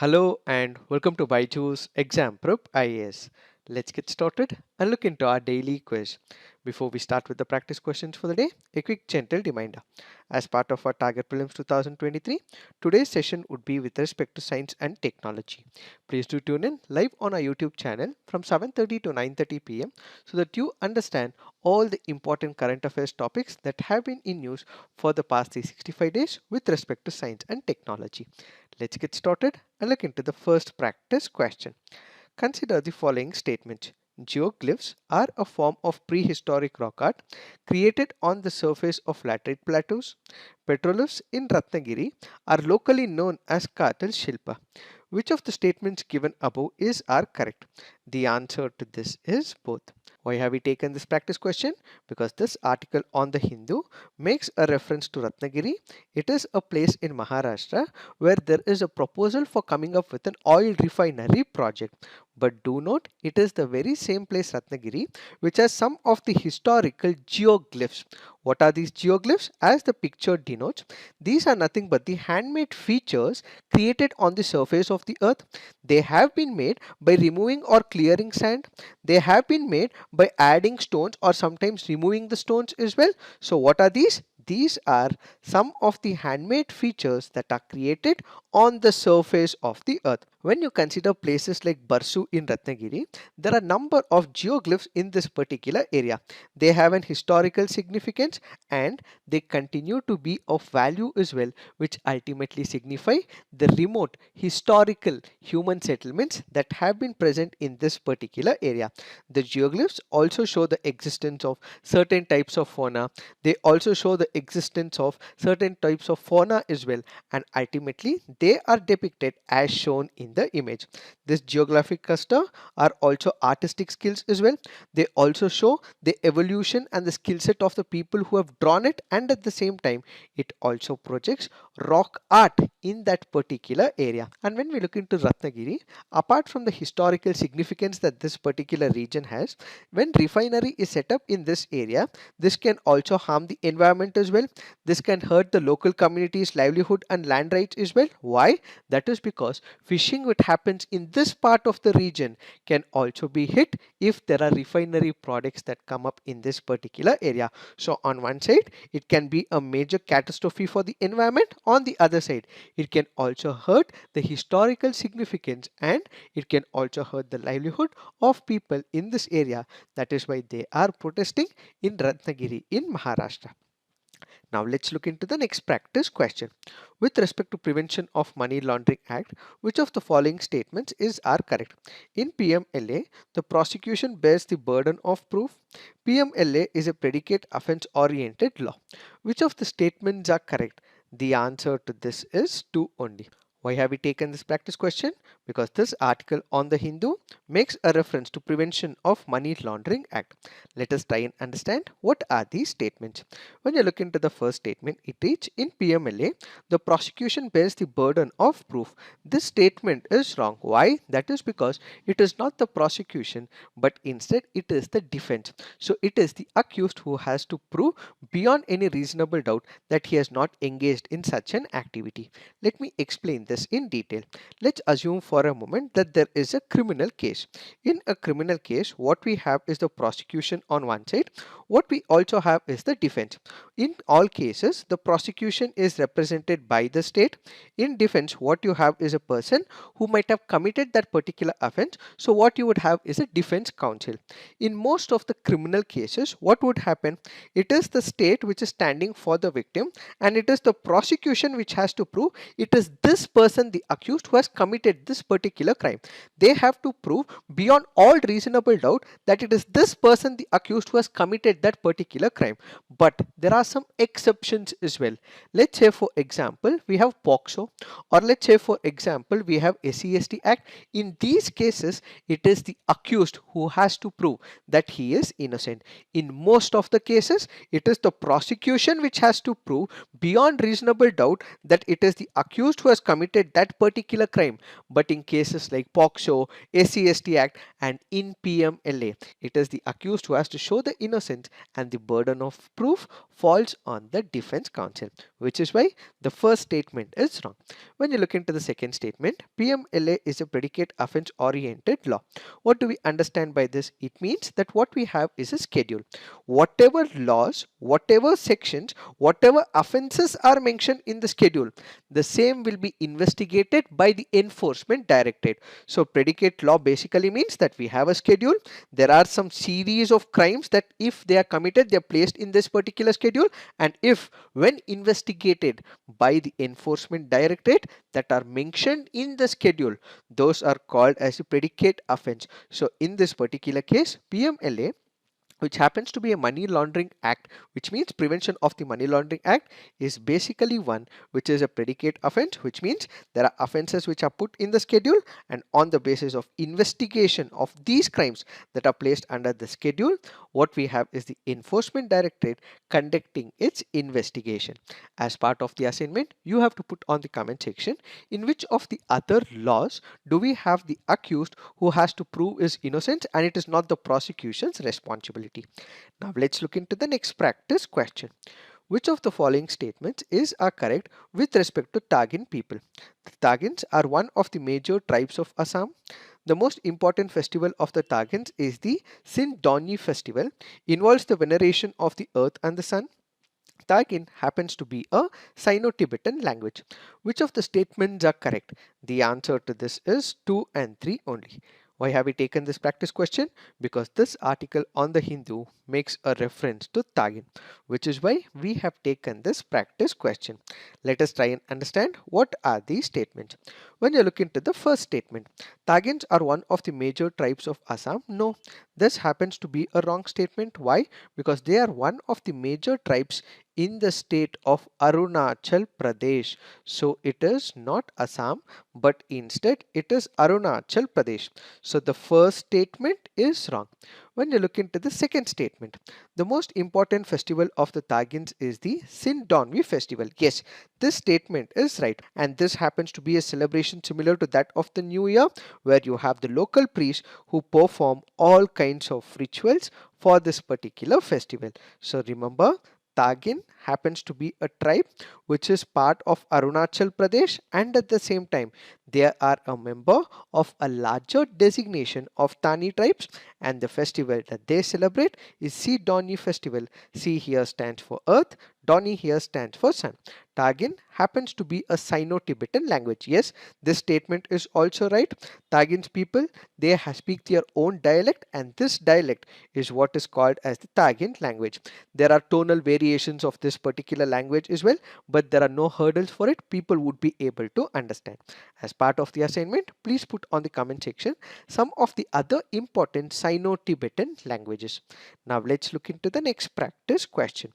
Hello and welcome to Byju's Exam Prep IAS. Let's get started and look into our daily quiz. Before we start with the practice questions for the day, a quick gentle reminder. As part of our Target Prelims 2023, today's session would be with respect to science and technology. Please do tune in live on our YouTube channel from 7:30 to 9:30 p.m. so that you understand all the important current affairs topics that have been in news for the past 365 days with respect to science and technology. Let's get started and look into the first practice question. Consider the following statement. Geoglyphs are a form of prehistoric rock art created on the surface of laterite plateaus. Petroglyphs in Ratnagiri are locally known as Kartal Shilpa. Which of the statements given above are correct? The answer to this is both. Why have we taken this practice question? Because this article on the Hindu makes a reference to Ratnagiri. It is a place in Maharashtra where there is a proposal for coming up with an oil refinery project. But do note, it is the very same place Ratnagiri which has some of the historical geoglyphs. What are these geoglyphs? As the picture denotes, these are nothing but the handmade features created on the surface of the earth. They have been made by removing or clearing sand. They have been made by adding stones or sometimes removing the stones as well. So what are these? These are some of the handmade features that are created on the surface of the earth. When you consider places like Barsu in Ratnagiri, there are a number of geoglyphs in this particular area. They have an historical significance and they continue to be of value as well, which ultimately signify the remote historical human settlements that have been present in this particular area. The geoglyphs also show the existence of certain types of fauna. They also show the existence of certain types of fauna as well, and ultimately they are depicted as shown in the image. This geographic cluster are also artistic skills as well. They also show the evolution and the skill set of the people who have drawn it, and at the same time it also projects rock art in that particular area. And when we look into Ratnagiri, apart from the historical significance that this particular region has, when refinery is set up in this area, this can also harm the environment as well. This can hurt the local community's livelihood and land rights as well. Why? That is because fishing which happens in this part of the region can also be hit if there are refinery products that come up in this particular area. So on one side, it can be a major catastrophe for the environment. On the other side, it can also hurt the historical significance and it can also hurt the livelihood of people in this area. That is why they are protesting in Ratnagiri in Maharashtra. Now let's look into the next practice question. With respect to Prevention of Money Laundering Act, which of the following statements are correct? In PMLA, the prosecution bears the burden of proof. PMLA is a predicate offense oriented law. Which of the statements are correct? The answer to this is 2 only. Why have we taken this practice question? Because this article on the Hindu makes a reference to Prevention of Money Laundering Act. Let us try and understand what are these statements. When you look into the first statement, it reads in PMLA, the prosecution bears the burden of proof. This statement is wrong. Why? That is because it is not the prosecution, but instead it is the defense. So it is the accused who has to prove beyond any reasonable doubt that he has not engaged in such an activity. Let me explain this in detail. Let's assume for a moment that there is a criminal case. In a criminal case, what we have is the prosecution on one side. What we also have is the defense. In all cases, the prosecution is represented by the state. In defense, what you have is a person who might have committed that particular offense. So what you would have is a defense counsel. In most of the criminal cases, what would happen? It is the state which is standing for the victim, and it is the prosecution which has to prove it is this person, the accused, who has committed this particular crime. They have to prove beyond all reasonable doubt that it is this person, the accused, who has committed that particular crime. But there are some exceptions as well. Let's say for example we have POXO, or let's say for example we have SCST Act. In these cases, it is the accused who has to prove that he is innocent. In most of the cases, it is the prosecution which has to prove beyond reasonable doubt that it is the accused who has committed that particular crime. But in cases like POXO, SCST Act and in PMLA, it is the accused who has to show the innocence and the burden of proof falls on the defense counsel, which is why the first statement is wrong. When you look into the second statement, PMLA is a predicate offense oriented law. What do we understand by this? It means that what we have is a schedule. Whatever laws, whatever sections, whatever offenses are mentioned in the schedule, the same will be investigated by the enforcement directorate. So predicate law basically means that we have a schedule. There are some series of crimes that if they are committed, they are placed in this particular schedule, and if when investigated by the enforcement directorate that are mentioned in the schedule, those are called as a predicate offense. So in this particular case, PMLA, which happens to be a money laundering act, which means prevention of the money laundering act, is basically one which is a predicate offense, which means there are offenses which are put in the schedule, and on the basis of investigation of these crimes that are placed under the schedule, what we have is the enforcement directorate conducting its investigation. As part of the assignment, you have to put on the comment section in which of the other laws do we have the accused who has to prove his innocence and it is not the prosecution's responsibility. Now let's look into the next practice question. Which of the following statements are correct with respect to Tagin people? The Tagins are one of the major tribes of Assam. The most important festival of the Tagins is the Sindoni festival. Involves the veneration of the earth and the sun. Tagin happens to be a Sino-Tibetan language. Which of the statements are correct? The answer to this is 2 and 3 only. Why have we taken this practice question? Because this article on the Hindu makes a reference to Tagin, which is why we have taken this practice question. Let us try and understand what are these statements. When you look into the first statement, Tagins are one of the major tribes of Assam. No, this happens to be a wrong statement. Why? Because they are one of the major tribes in the state of Arunachal Pradesh. So it is not Assam, but instead it is Arunachal Pradesh. So the first statement is wrong. When you look into the second statement, the most important festival of the Tagins is the Sindonvi festival. Yes, this statement is right, and this happens to be a celebration similar to that of the New Year, where you have the local priests who perform all kinds of rituals for this particular festival. So remember, Tagin happens to be a tribe which is part of Arunachal Pradesh, and at the same time they are a member of a larger designation of Tani tribes, and the festival that they celebrate is Sidoni festival. Si here stands for earth, Doni here stands for sun. Tagin happens to be a Sino-Tibetan language. Yes, this statement is also right. Tagin's people, they speak their own dialect, and this dialect is what is called as the Tagin language. There are tonal variations of this particular language as well, but there are no hurdles for it. People would be able to understand. As part of the assignment, please put on the comment section some of the other important Sino-Tibetan languages. Now let's look into the next practice question.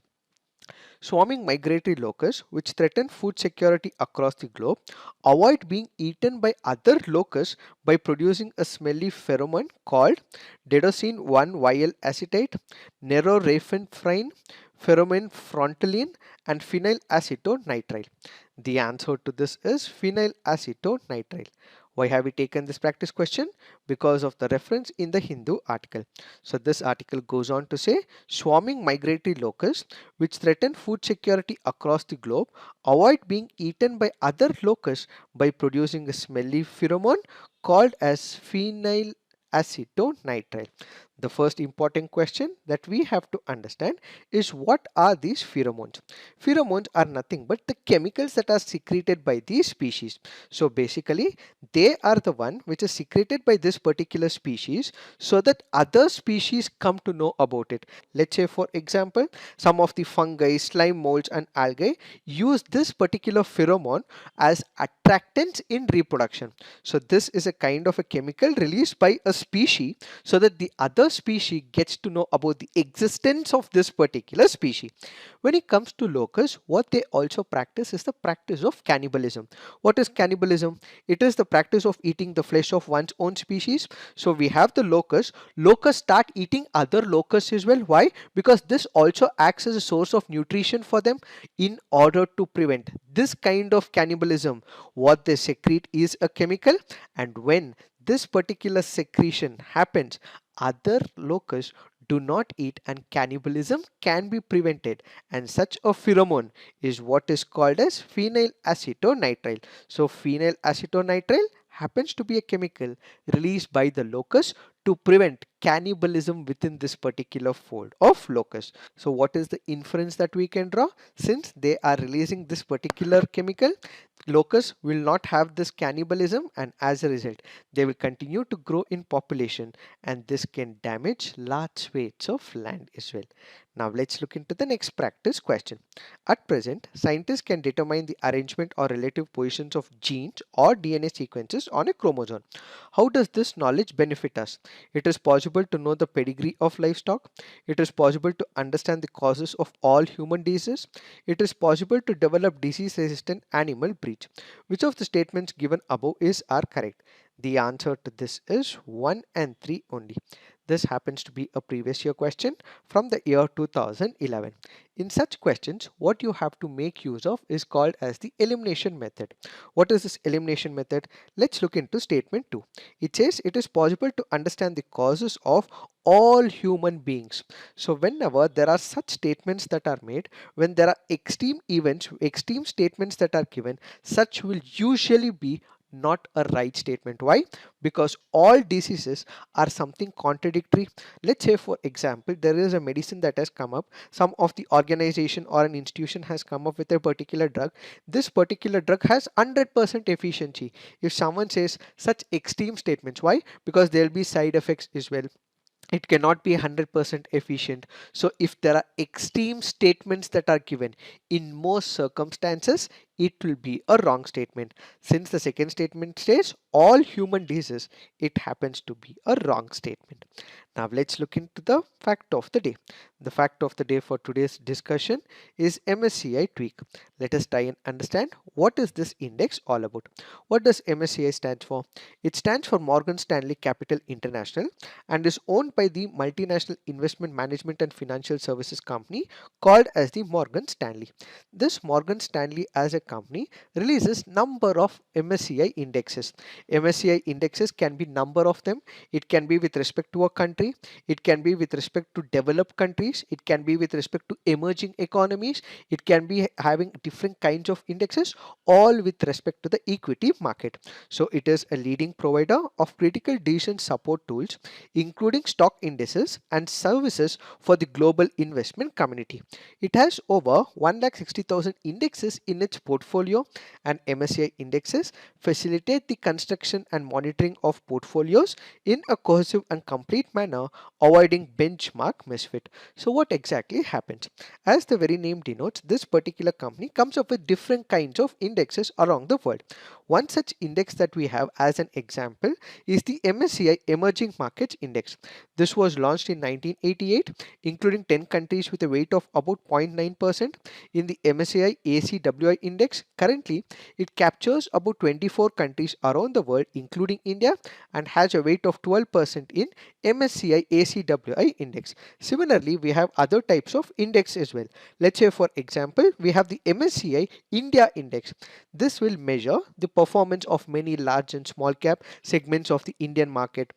Swarming migratory locusts, which threaten food security across the globe, avoid being eaten by other locusts by producing a smelly pheromone called dedosine 1-vial acetate, neroraphenfrine, pheromone frontalin, and phenylacetonitrile. The answer to this is phenylacetonitrile. Why have we taken this practice question? Because of the reference in the Hindu article. So this article goes on to say, swarming migratory locusts which threaten food security across the globe avoid being eaten by other locusts by producing a smelly pheromone called as phenylacetonitrile. The first important question that we have to understand is, what are these pheromones? Pheromones are nothing but the chemicals that are secreted by these species. So basically they are the one which is secreted by this particular species so that other species come to know about it. Let's say for example, some of the fungi, slime molds and algae use this particular pheromone as attractants in reproduction. So this is a kind of a chemical released by a species so that the other species gets to know about the existence of this particular species. When it comes to locusts, what they also practice is the practice of cannibalism. What is cannibalism? It is the practice of eating the flesh of one's own species. So we have the locusts. Locusts start eating other locusts as well. Why? Because this also acts as a source of nutrition for them in order to prevent this kind of cannibalism. What they secrete is a chemical, and when this particular secretion happens, other locusts do not eat and cannibalism can be prevented, and such a pheromone is what is called as phenylacetonitrile. So phenylacetonitrile happens to be a chemical released by the locust to prevent cannibalism within this particular fold of locusts. So what is the inference that we can draw? Since they are releasing this particular chemical, locusts will not have this cannibalism, and as a result they will continue to grow in population, and this can damage large swathes of land as well. Now let's look into the next practice question. At present, scientists can determine the arrangement or relative positions of genes or DNA sequences on a chromosome. How does this knowledge benefit us? It is possible to know the pedigree of livestock. It is possible to understand the causes of all human diseases. It is possible to develop disease resistant animal breeds. Which of the statements given above are correct? The answer to this is 1 and 3 only. This happens to be a previous year question from the year 2011. In such questions, what you have to make use of is called as the elimination method. What is this elimination method? Let's look into statement 2. It says it is possible to understand the causes of all human beings. So whenever there are such statements that are made, when there are extreme events, extreme statements that are given, such will usually be not a right statement. Why? Because all diseases are something contradictory. Let's say for example there is a medicine that has come up, some of the organization or an institution has come up with a particular drug. This particular drug has 100% efficiency. If someone says such extreme statements, why? Because there will be side effects as well. It cannot be 100% efficient. So if there are extreme statements that are given, in most circumstances it will be a wrong statement. Since the second statement says all human diseases, it happens to be a wrong statement. Now let's look into the fact of the day. The fact of the day for today's discussion is MSCI tweak. Let us try and understand what is this index all about. What does MSCI stand for? It stands for Morgan Stanley Capital International and is owned by the multinational investment management and financial services company called as the Morgan Stanley. This Morgan Stanley as a company releases number of MSCI indexes. MSCI indexes can be number of them. It can be with respect to a country. It can be with respect to developed countries. It can be with respect to emerging economies. It can be having different kinds of indexes, all with respect to the equity market. So it is a leading provider of critical decision support tools, including stock indices and services for the global investment community. It has over 160,000 indexes in its portfolio, and MSCI indexes facilitate the construction and monitoring of portfolios in a cohesive and complete manner, avoiding benchmark misfit. So what exactly happens? As the very name denotes, this particular company comes up with different kinds of indexes around the world. One such index that we have as an example is the MSCI Emerging Markets Index. This was launched in 1988, including 10 countries with a weight of about 0.9%. In the MSCI ACWI Index, currently it captures about 24 countries around the world, including India, and has a weight of 12% in MSCI ACWI Index. Similarly, we have other types of index as well. Let's say for example, we have the MSCI India Index. This will measure the performance of many large and small cap segments of the Indian market,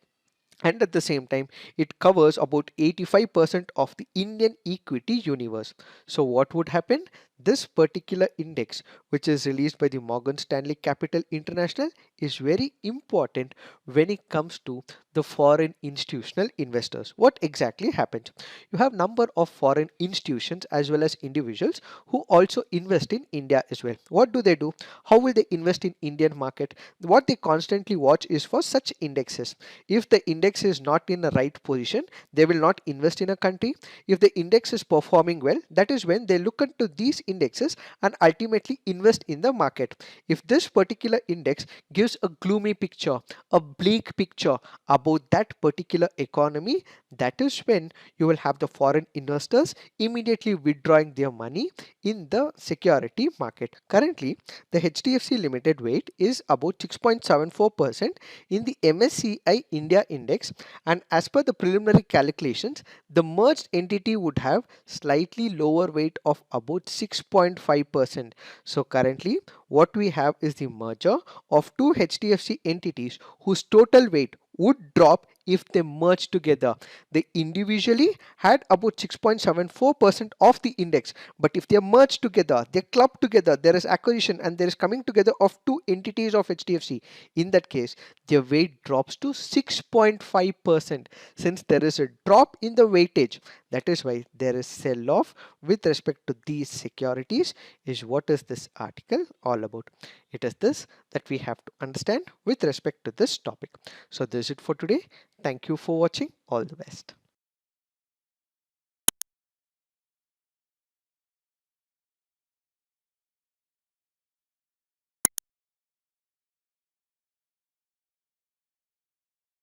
and at the same time it covers about 85% of the Indian equity universe. So what would happen? This particular index, which is released by the Morgan Stanley Capital International, is very important when it comes to the foreign institutional investors. What exactly happens? You have number of foreign institutions as well as individuals who also invest in India as well. What do they do? How will they invest in Indian market? What they constantly watch is for such indexes. If the index is not in the right position, they will not invest in a country. If the index is performing well, that is when they look into these indexes and ultimately invest in the market. If this particular index gives a gloomy picture, a bleak picture about that particular economy, that is when you will have the foreign investors immediately withdrawing their money in the security market. Currently, the HDFC Limited weight is about 6.74% in the MSCI India Index, and as per the preliminary calculations, the merged entity would have slightly lower weight of about 6.5%. So currently what we have is the merger of two HDFC entities whose total weight would drop if they merge together. They individually had about 6.74% of the index, but if they are merged together, they club together, there is acquisition and there is coming together of two entities of HDFC. In that case, their weight drops to 6.5%. Since there is a drop in the weightage, that is why there is sell off with respect to these securities, is what is this article all about. It is this that we have to understand with respect to this topic. So this is it for today. Thank you for watching. All the best.